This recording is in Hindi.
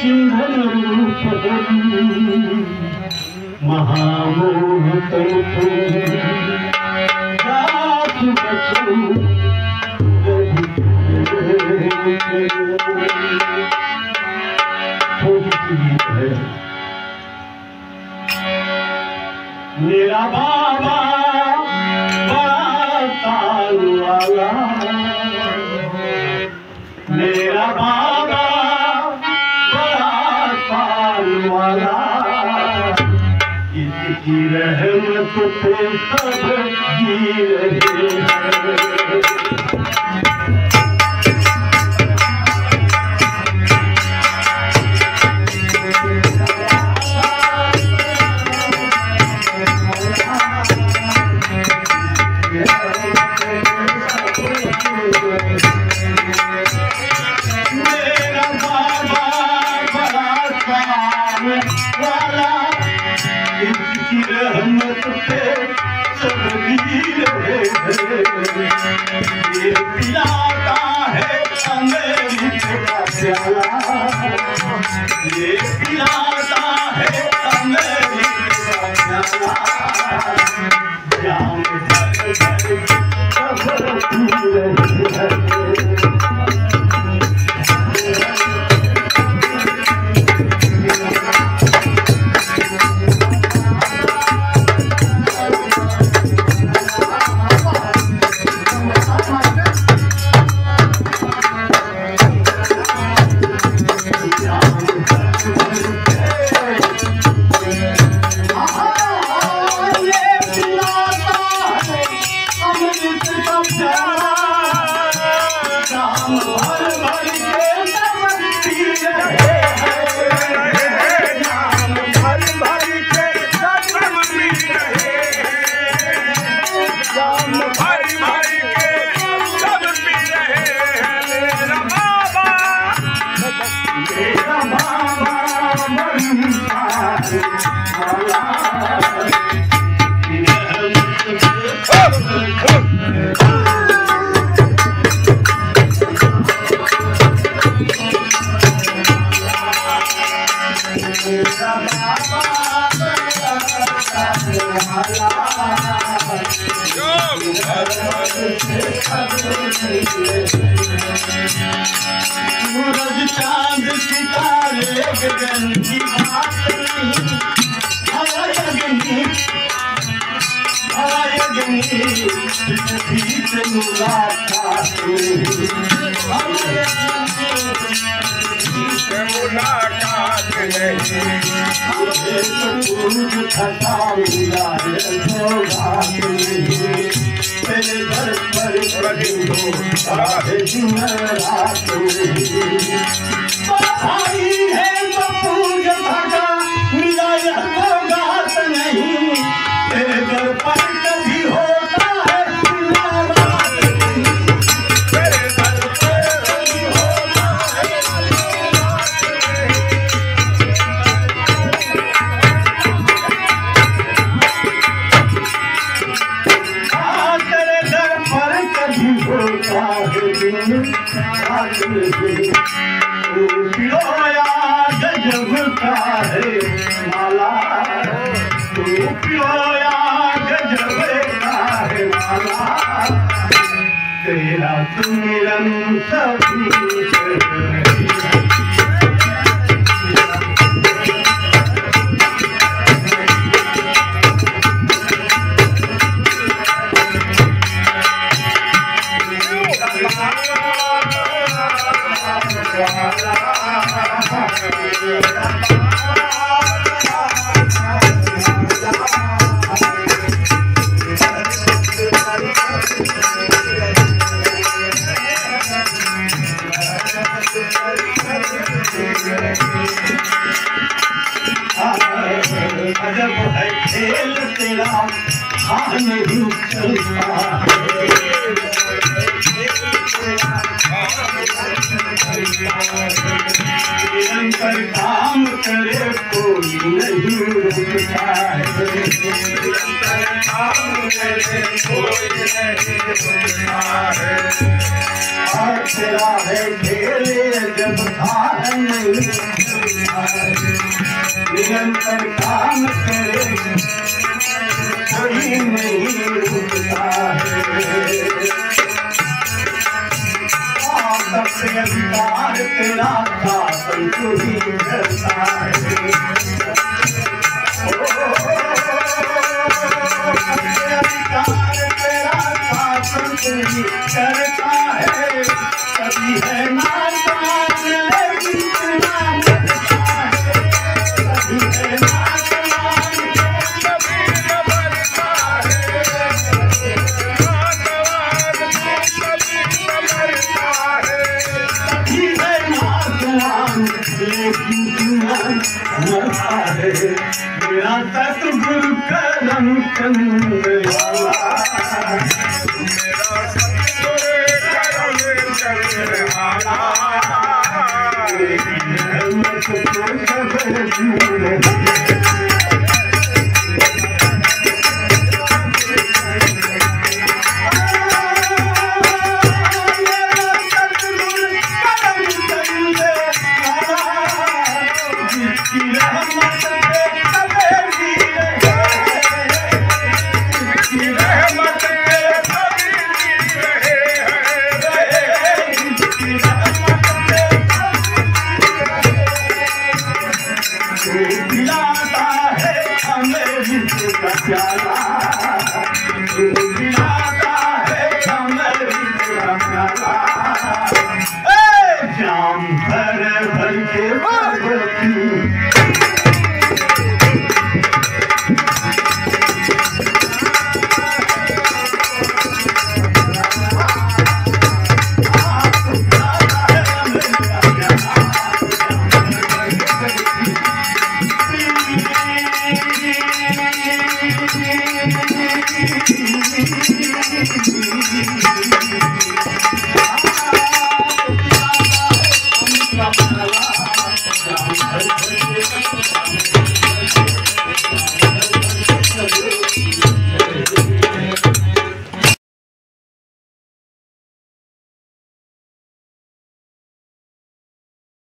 सिंधन रूप महामोह तनु दास बचू मेरा बाबा बड़ा ताल वाला, मेरा बाबा बड़ा ताल वाला, इसकी रहमत पे सब जी रहे हैं। ये पिलाता है अमृत का प्याला, ये पिलाता है अमृत का प्याला, जाम भर भर सब पी रही है। सूरज चांद सितारे गगन की बात नहीं, हवा अग्नि पृथ्वी से मुलाकात नहीं, सूरज थका हुआ है सौगात नहीं, तेरे घर पर खड़ी हो सारे दिन रात भाई है तो पूज भगा मिला यह सौगात नहीं, तेरे घर पर कभी होता है मुलाकात नहीं, तेरे घर पर कभी होता है पियोया गजब का है माला, तू पियोया गजब का है माला, तेरा सुमिरन सभी अजब है खेल तेरा हाँ नहीं चलता निरंतर काम करे कोई नहीं रुकता है, निरंतर काम करे कोई नहीं रुकता है, और तेरा है खेल जब धार नहीं है निरंतर काम करे कोई नहीं रुकता है सबसे अधिकार तेरा शासन तू ही करता है सबसे अधिकार तेरा शासन तू ही करता है कभी है नाचमान लेकिन तेरा मरता है कभी है नाचमान कभी न मरता है कभी न मरता है कभी है नाचमान लेकिन तेरा मरता है मेरा सतगुरु करमचंद वाला मेरा सतगुरु करमचंद वाला दिलाता है हमें विश्व का प्याला दिलाता है हमें विश्व का प्याला जाम भर भर के भगवती Thank you.